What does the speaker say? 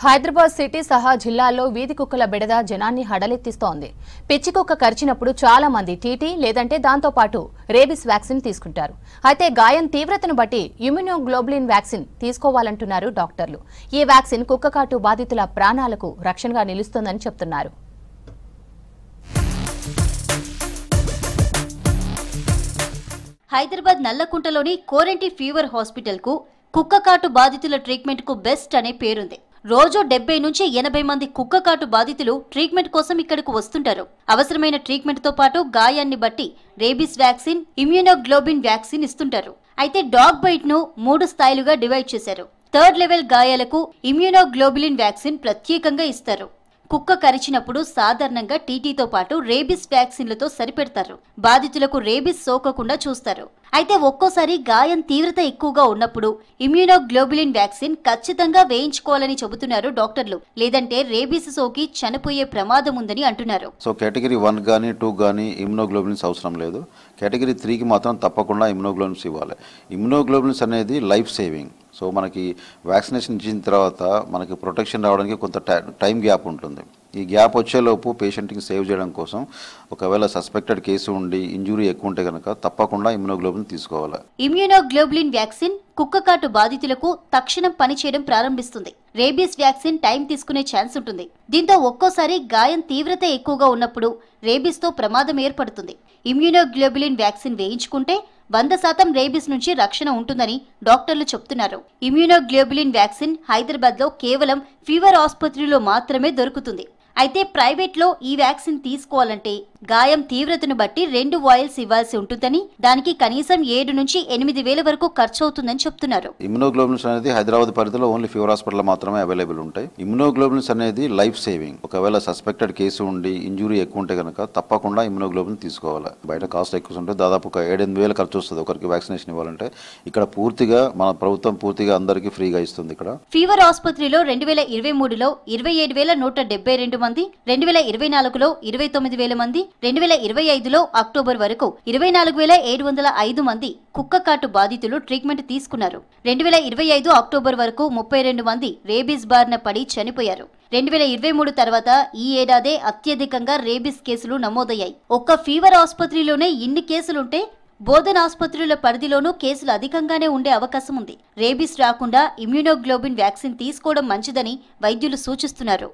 Hyderabad city సహా జిల్లాల్లో వీధి కుక్కల బెడద జనాన్ని హడలెత్తిస్తోంది. పిచ్చి కుక్క కరిచినప్పుడు చాలా మంది టీటీ లేదంటే దాంతో పాటు రేబిస్ వ్యాక్సిన్ తీసుకుంటారు. అయితే గాయం తీవ్రతను బట్టి ఇమ్యునోగ్లోబులిన్ వ్యాక్సిన్ తీసుకోవాలంటున్నారు డాక్టర్లు. ఈ వ్యాక్సిన్ కుక్కకాటు బాధితుల ప్రాణాలకు రక్షణగా నిలుస్తోందని చెప్తున్నారు. హైదరాబాద్ నల్లకుంటలోని కోరెంటి ఫీవర్ హాస్పిటల్ కు కుక్కకాటు బాధితుల ట్రీట్మెంట్ కు బెస్ట్ అనే పేరుంది. రోజు 70 నుంచి 80 మంది కుక్కకాటు బాధితులు ట్రీట్మెంట్ కోసం ఇక్కడకు వస్తుంటారు. అవసరమైన ట్రీట్మెంట్ తో పాటు గాయాన్ని బట్టి రేబిస్ వ్యాక్సిన్, ఇమ్యునోగ్లోబిన్ వ్యాక్సిన్ ఇస్తుంటారు. అయితే డాగ్ బైట్ ను 3 స్థాయిలుగా డివైడ్ చేశారు. 3rd లెవెల్ గాయాలకు ఇమ్యునోగ్లోబులిన్ వ్యాక్సిన్ ప్రత్యేకంగా ఇస్తారు. కుక్క కరిచినప్పుడు సాధారణంగా టీటీతో పాటు రేబిస్ వ్యాక్సిన్లతో సరిపెడతారు. బాధితులకు రేబిస్ సోకకుండా చూస్తారు. అయితే ఒక్కోసారి గాయం తీవ్రత ఎక్కువగా ఉన్నప్పుడు ఇమ్యునోగ్లోబులిన్ వ్యాక్సిన్ ఖచ్చితంగా వేయించుకోవాలని చెబుతున్నారు డాక్టర్లు. లేదంటే రేబిస్ సోకి చనిపోయే ప్రమాదం ఉందని అంటున్నారు. సో కేటగిరీ 1 కానీ 2 కానీ ఇమ్యునోగ్లోబులిన్స్ అవసరం లేదు. కేటగిరీ 3కి మాత్రం తప్పకుండా ఇమ్యునోగ్లోబులిన్స్ ఇవ్వాలి. ఇమ్యునోగ్లోబులిన్స్ అనేది లైఫ్ సేవింగ్. సో మనకి వ్యాక్సినేషన్ ఇచ్చిన తర్వాత మనకి ప్రొటెక్షన్ రావడానికి కొంత టైం గ్యాప్ ఉంటుంది. ఈ గ్యాప్ వచ్చేలోపు పేషెంట్కి సేవ్ చేయడం కోసం ఒకవేళ సస్పెక్టెడ్ కేసు ఉండి ఇంజురీ ఎక్కువ ఉంటే కనుక తప్పకుండా ఇమ్యునోగ్లోబులిన్ తీసుకోవాలి. ఇమ్యునోగ్లోబులిన్ వ్యాక్సిన్ కుక్కకాటు బాధితులకు తక్షణం పనిచేయడం ప్రారంభిస్తుంది. రేబీస్ వ్యాక్సిన్ టైం తీసుకునే ఛాన్స్ ఉంటుంది. దీంతో ఒక్కోసారి గాయం తీవ్రత ఎక్కువగా ఉన్నప్పుడు రేబీస్ తో ప్రమాదం ఏర్పడుతుంది. ఇమ్యునోగ్లోబులిన్ వ్యాక్సిన్ వేయించుకుంటే 100% రేబీస్ నుంచి రక్షణ ఉంటుందని డాక్టర్లు చెప్తున్నారు. ఇమ్యునోగ్లోబులిన్ వ్యాక్సిన్ హైదరాబాద్ లో కేవలం ఫీవర్ ఆసుపత్రిలో మాత్రమే దొరుకుతుంది. అయితే ప్రైవేట్ లో ఈ వ్యాక్సిన్ తీసుకోవాలంటే గాయం తీవ్రతను బట్టి 2 వాయిల్స్ ఇవ్వాల్సి ఉంటుందని, దానికి కనీసం 7 నుంచి 8 వేల వరకు ఖర్చు అవుతుందని చెప్తున్నారు. ఇమ్యునోగ్లోబులిన్స్ అనేది హైదరాబాద్ పరిధిలో ఓన్లీ ఫీవర్ హాస్పిటల్ మాత్రమే అవైలబుల్ ఉంటాయి. ఇమ్యునోగ్లోబులిన్స్ అనేది లైఫ్ సేవింగ్. ఒకవేళ సస్పెక్టెడ్ కేసు ఉండి ఇంజురీ ఎక్కువ ఉంటే కనుక తప్పకుండా ఇమ్యునోగ్లోబులిన్ తీసుకోవాలి. బయట కాస్ట్ ఎక్కువ ఉంటే దాదాపు 7-8 వేల ఖర్చు వస్తుంది ఒకరికి వ్యాక్సినేషన్ ఇవ్వాలంటే. ఇక్కడ పూర్తిగా మన ప్రభుత్వం పూర్తిగా అందరికీ ఫ్రీగా ఇస్తుంది. ఇక్కడ ఫీవర్ ఆసుపత్రిలో 2023లో 27,172 మంది, 2024లో 29,000 మంది, 2025లో అక్టోబర్ వరకు 24,705 మంది కుక్కకాటు బాధితులు ట్రీట్మెంట్ తీసుకున్నారు. 2025 అక్టోబర్ వరకు 32 మంది రేబీస్ బారిన పడి చనిపోయారు. 2023 తర్వాత ఈ ఏడాదే అత్యధికంగా రేబీస్ కేసులు నమోదయ్యాయి. ఒక్క ఫీవర్ ఆసుపత్రిలోనే ఇన్ని కేసులుంటే బోధన ఆసుపత్రుల పరిధిలోనూ కేసులు అధికంగానే ఉండే అవకాశం ఉంది. రేబీస్ రాకుండా ఇమ్యునోగ్లోబిన్ వ్యాక్సిన్ తీసుకోవడం మంచిదని వైద్యులు సూచిస్తున్నారు.